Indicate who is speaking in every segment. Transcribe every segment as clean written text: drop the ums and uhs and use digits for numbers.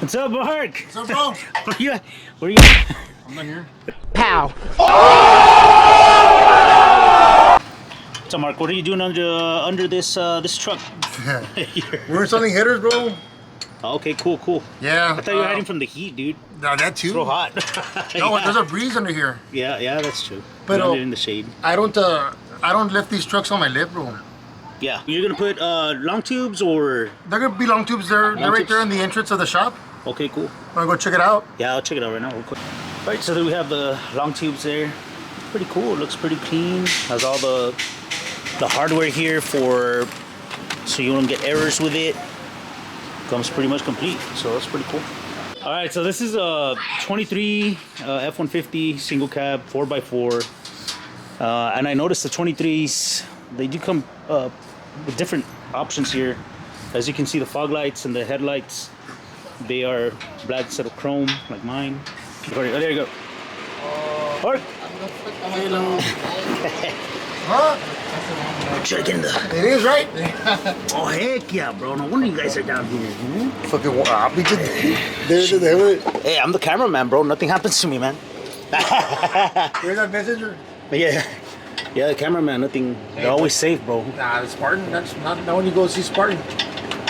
Speaker 1: What's up, Mark?
Speaker 2: What's up, bro?
Speaker 1: Where you at? Where you at?
Speaker 2: I'm not here.
Speaker 1: Pow! So, Mark, what are you doing under this this truck?
Speaker 2: We're installing headers, bro.
Speaker 1: Okay, cool.
Speaker 2: Yeah.
Speaker 1: I thought you were hiding from the heat, dude.
Speaker 2: No, that too.
Speaker 1: It's real hot.
Speaker 2: No, there's a breeze under here.
Speaker 1: Yeah, that's true.
Speaker 2: But
Speaker 1: You're in the shade.
Speaker 2: I don't lift these trucks on my lip, bro.
Speaker 1: Yeah. You're gonna put long tubes or?
Speaker 2: They're gonna be long tubes there. They're right there in the entrance of the shop.
Speaker 1: Okay, cool.
Speaker 2: Wanna go check it out?
Speaker 1: Yeah, I'll check it out right now real quick. All right, so then we have the long tubes there. Pretty cool. It looks pretty clean. Has all the hardware here for so you don't get errors with it. Comes pretty much complete, so that's pretty cool. All right, so this is a 23 F150 single cab 4x4, and I noticed the 23s, they do come with different options here. As you can see, the fog lights and the headlights, they are black instead of chrome, like mine. Oh, there you go. Mark.
Speaker 2: Hello. Huh?
Speaker 1: Should I get in the...
Speaker 2: It is, right?
Speaker 1: Oh, heck yeah, bro. No wonder you guys are down here.
Speaker 2: Fucking
Speaker 1: Hey, I'm the cameraman, bro. Nothing happens to me, man.
Speaker 2: Where's that messenger?
Speaker 1: Yeah, the cameraman. Nothing. They're always safe, bro.
Speaker 2: Nah, the Spartan. That's not when you go see Spartan.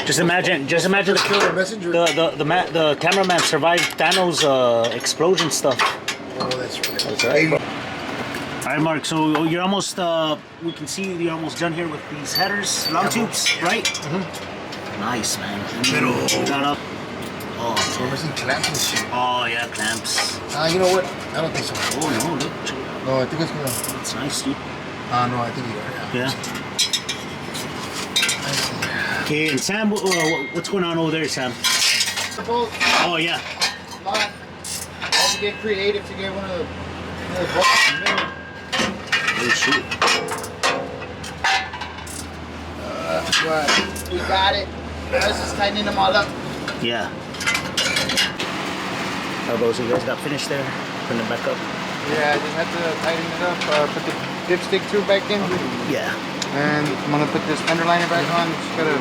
Speaker 1: Just imagine
Speaker 2: Kill the messenger.
Speaker 1: the cameraman survived Thanos' explosion stuff.
Speaker 2: Oh, that's right.
Speaker 1: That's right. Hey. All right, Mark. So you're almost. We can see you're almost done here with these headers, long tubes, right? Mm-hmm. Nice, man. Got up. Oh,
Speaker 2: so we're missing clamps and shit.
Speaker 1: Oh yeah, clamps.
Speaker 2: You know what? I don't think so.
Speaker 1: Oh no, look.
Speaker 2: No, I think it's gonna.
Speaker 1: That's nice, dude.
Speaker 2: No, I think you are.
Speaker 1: Yeah. Okay, and Sam, what's going on over there, Sam? Oh yeah.
Speaker 3: Have to get creative to get one of the bolts in the middle.
Speaker 1: Oh shoot.
Speaker 3: Right. We got it. Let's just tighten them all up.
Speaker 1: Yeah. How about you guys got finished there? Putting it back up?
Speaker 3: Yeah, I just had to tighten it up. Put the dipstick tube back in.
Speaker 1: Yeah.
Speaker 3: And I'm gonna put this fender liner back on. Just gotta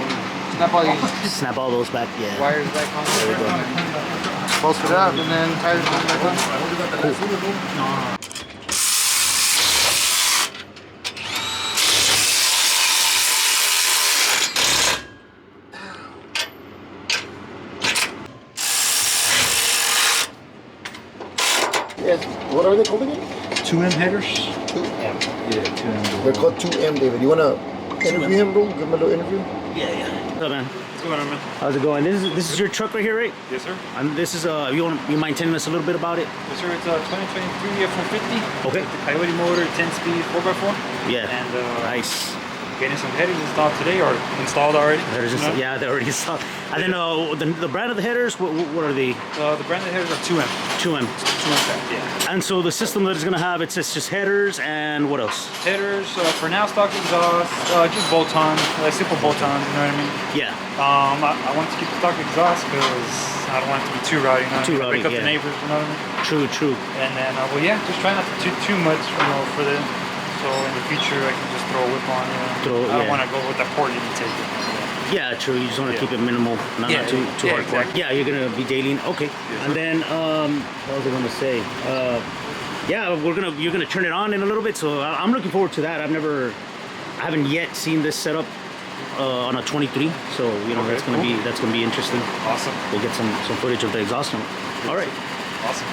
Speaker 3: snap all these
Speaker 1: snap all those back, yeah.
Speaker 3: wires back on.
Speaker 1: There we go.
Speaker 3: Bolster it up and then tie this one back on.
Speaker 1: Cool.
Speaker 2: Yes. What are they called again?
Speaker 3: 2M headers.
Speaker 2: 2M.
Speaker 3: Yeah, 2M.
Speaker 2: They're called 2M, David. You wanna interview him, bro? Give him a little interview.
Speaker 1: Yeah. What's up, man?
Speaker 4: What's going on, man?
Speaker 1: How's it going? This is your truck right here, right?
Speaker 4: Yes, sir.
Speaker 1: And this is you mind telling us a little bit about it?
Speaker 4: Yes, sir. It's a 2023 F150.
Speaker 1: Okay.
Speaker 4: The Coyote motor, 10-speed 4x4.
Speaker 1: Yeah.
Speaker 4: And
Speaker 1: nice.
Speaker 4: Getting some headers installed today or installed already.
Speaker 1: Yeah, they're already installed. And then the brand of the headers, what are they?
Speaker 4: The brand of the headers are 2M.
Speaker 1: 2M.
Speaker 4: 2M, yeah.
Speaker 1: And so the system that it's gonna have, it's just headers and what else?
Speaker 4: Headers, for now, stock exhaust, just bolt-on, like simple bolt-ons, you know what I mean?
Speaker 1: Yeah.
Speaker 4: I want to keep the stock exhaust because I don't want it to be too rowdy, you know?
Speaker 1: Too rowdy,
Speaker 4: Wake up the neighbors, you know what I mean?
Speaker 1: True.
Speaker 4: And then, well, yeah, just try not to do too much, you know, for the. So in the future, I can just throw a whip on. I don't want to go with the port intake.
Speaker 1: Yeah, true. You just want to keep it minimal, not too hardcore.
Speaker 4: Exactly.
Speaker 1: Yeah, you're gonna be daily. Okay.
Speaker 4: Yes,
Speaker 1: and then what was I gonna say? Yeah, you're gonna turn it on in a little bit. So I'm looking forward to that. I haven't yet seen this setup on a 23. So you know that's gonna be interesting.
Speaker 4: Awesome.
Speaker 1: We'll get some footage of the exhaust. All right.
Speaker 4: Awesome.